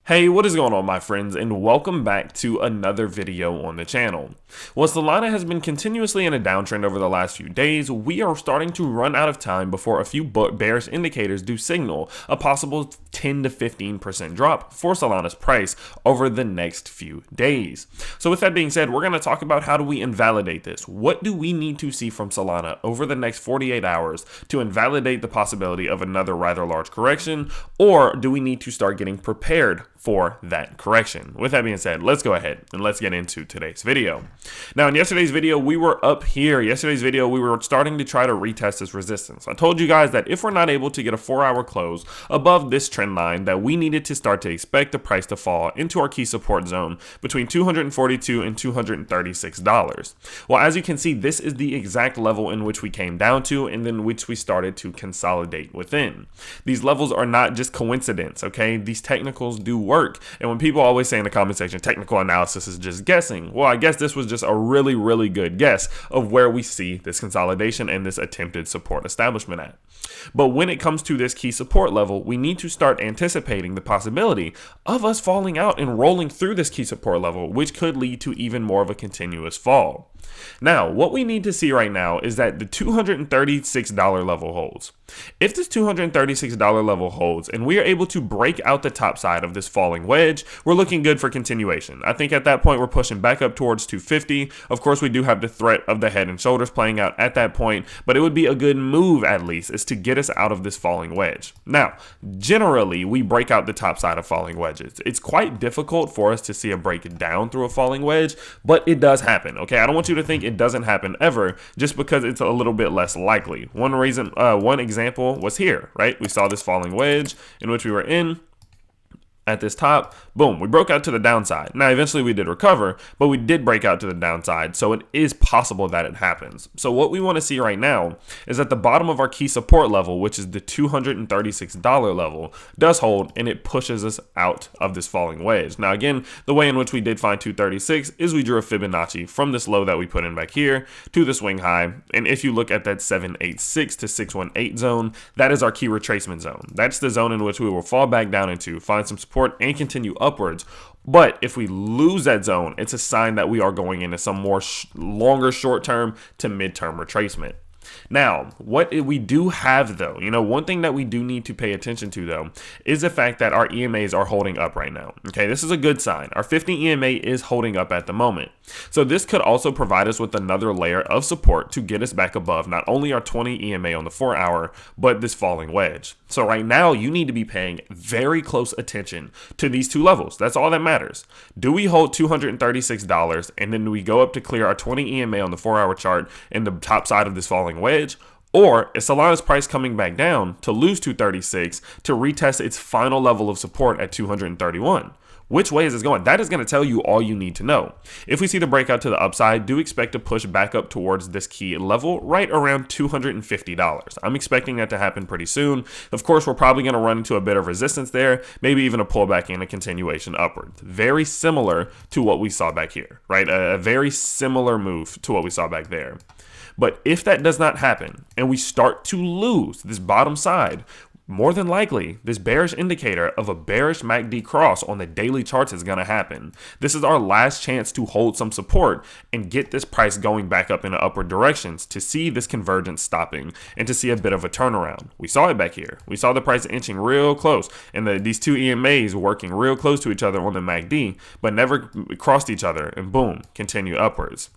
Hey, what is going on, my friends, and welcome back to another video on the channel. While Solana has been continuously in a downtrend over the last few days, we are starting to run out of time before a few bearish indicators do signal a possible 10 to 15% drop for Solana's price over the next few days. So with that being said, we're going to talk about how do we invalidate this. What do we need to see from Solana over the next 48 hours to invalidate the possibility of another rather large correction, or do we need to start getting prepared for that correction? With that being said, let's go ahead and let's get into today's video. Now, in yesterday's video, we were up here. Yesterday's video, we were starting to try to retest this resistance. I told you guys that if we're not able to get a 4-hour close above this trend line, that we needed to start to expect the price to fall into our key support zone between $242 and $236. Well, as you can see, this is the exact level in which we came down to and then which we started to consolidate within. These levels are not just coincidence, okay? These technicals do work. And when people always say in the comment section, technical analysis is just guessing, well, I guess this was just a really good guess of where we see this consolidation and this attempted support establishment at. But when it comes to this key support level, we need to start anticipating the possibility of us falling out and rolling through this key support level, which could lead to even more of a continuous fall. Now, what we need to see right now is that the $236 level holds. If this $236 level holds and we are able to break out the top side of this falling wedge, we're looking good for continuation. I think at that point we're pushing back up towards 250. Of course, we do have the threat of the head and shoulders playing out at that point, but it would be a good move at least is to get us out of this falling wedge. Now, generally, we break out the top side of falling wedges. It's quite difficult for us to see a break down through a falling wedge, but it does happen, okay? I don't want you to think it doesn't happen ever just because it's a little bit less likely. One example was here, right? We saw this falling wedge in which we were in at this top. Boom, we broke out to the downside. Now, eventually we did recover, but we did break out to the downside, so it is possible that it happens. So what we want to see right now is at the bottom of our key support level, which is the $236 level, does hold, and it pushes us out of this falling wedge. Now, again, the way in which we did find 236 is we drew a Fibonacci from this low that we put in back here to the swing high, and if you look at that 786 to 618 zone, that is our key retracement zone. That's the zone in which we will fall back down into, find some support, and continue upwards. But if we lose that zone, it's a sign that we are going into some more longer short-term to mid-term retracement. Now, what we do have though, one thing that we do need to pay attention to though, is the fact that our EMAs are holding up right now. Okay, this is a good sign. Our 50 EMA is holding up at the moment. So this could also provide us with another layer of support to get us back above not only our 20 EMA on the 4-hour, but this falling wedge. So right now, you need to be paying very close attention to these two levels. That's all that matters. Do we hold $236 and then do we go up to clear our 20 EMA on the 4-hour chart in the top side of this falling wedge? Or is Solana's price coming back down to lose 236 to retest its final level of support at 231? Which way is this going? That is going to tell you all you need to know. If we see the breakout to the upside, do expect to push back up towards this key level right around $250. I'm expecting that to happen pretty soon. Of course, we're probably going to run into a bit of resistance there, maybe even a pullback and a continuation upwards. Very similar to what we saw back here, right? A very similar move to what we saw back there. But if that does not happen and we start to lose this bottom side, more than likely, this bearish indicator of a bearish MACD cross on the daily charts is going to happen. This is our last chance to hold some support and get this price going back up in the upward directions to see this convergence stopping and to see a bit of a turnaround. We saw it back here. We saw the price inching real close and these two EMAs working real close to each other on the MACD, but never crossed each other, and boom, continue upwards.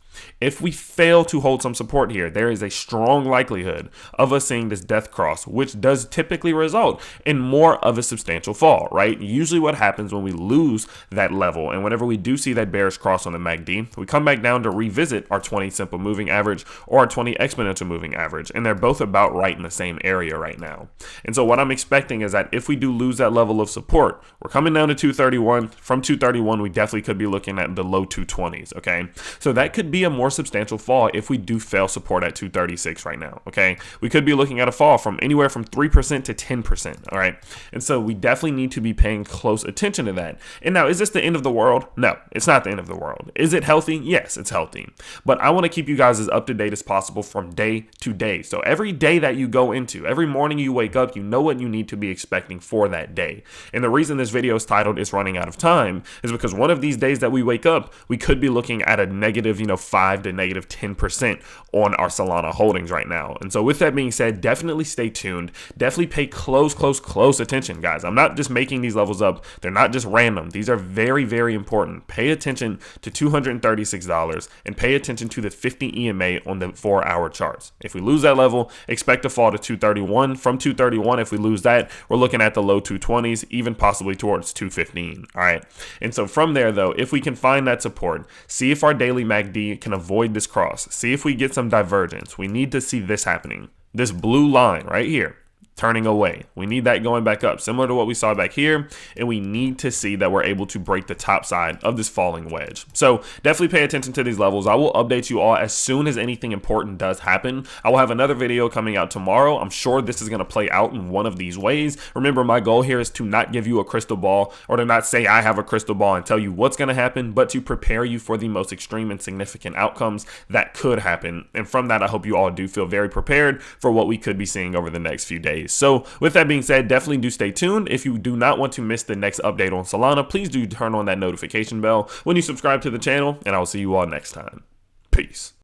If we fail to hold some support here, there is a strong likelihood of us seeing this death cross, which does typically result in more of a substantial fall, right? Usually what happens when we lose that level, and whenever we do see that bearish cross on the MACD, we come back down to revisit our 20 simple moving average or our 20 exponential moving average, and they're both about right in the same area right now. And so what I'm expecting is that if we do lose that level of support, we're coming down to 231. From 231, we definitely could be looking at the low 220s, okay? So that could be be a more substantial fall if we do fail support at 236 right now. Okay, we could be looking at a fall from anywhere from 3% to 10%. All right, and so we definitely need to be paying close attention to that. And now, is this the end of the world? No, it's not the end of the world. Is it healthy? Yes, it's healthy. But I want to keep you guys as up to date as possible from day to day. So every day that you go into, every morning you wake up, you know what you need to be expecting for that day. And the reason this video is titled "It's Running Out of Time" is because one of these days that we wake up, we could be looking at a negative, 5 to negative 10% on our Solana holdings right now. And so with that being said, definitely stay tuned. Definitely pay close attention, guys. I'm not just making these levels up. They're not just random. These are very, very important. Pay attention to $236 and pay attention to the 50 EMA on the 4-hour charts. If we lose that level, expect to fall to 231. From 231, if we lose that, we're looking at the low 220s, even possibly towards 215. All right. And so from there, though, if we can find that support, see if our daily MACD can avoid this cross, see if we get some divergence. We need to see this happening. This blue line right here turning away. We need that going back up, similar to what we saw back here, and we need to see that we're able to break the top side of this falling wedge. So definitely pay attention to these levels. I will update you all as soon as anything important does happen. I will have another video coming out tomorrow. I'm sure this is going to play out in one of these ways. Remember, my goal here is to not give you a crystal ball, or to not say I have a crystal ball and tell you what's going to happen, but to prepare you for the most extreme and significant outcomes that could happen. And from that, I hope you all do feel very prepared for what we could be seeing over the next few days. So with that being said, definitely do stay tuned. If you do not want to miss the next update on Solana, please do turn on that notification bell when you subscribe to the channel, and I will see you all next time. Peace.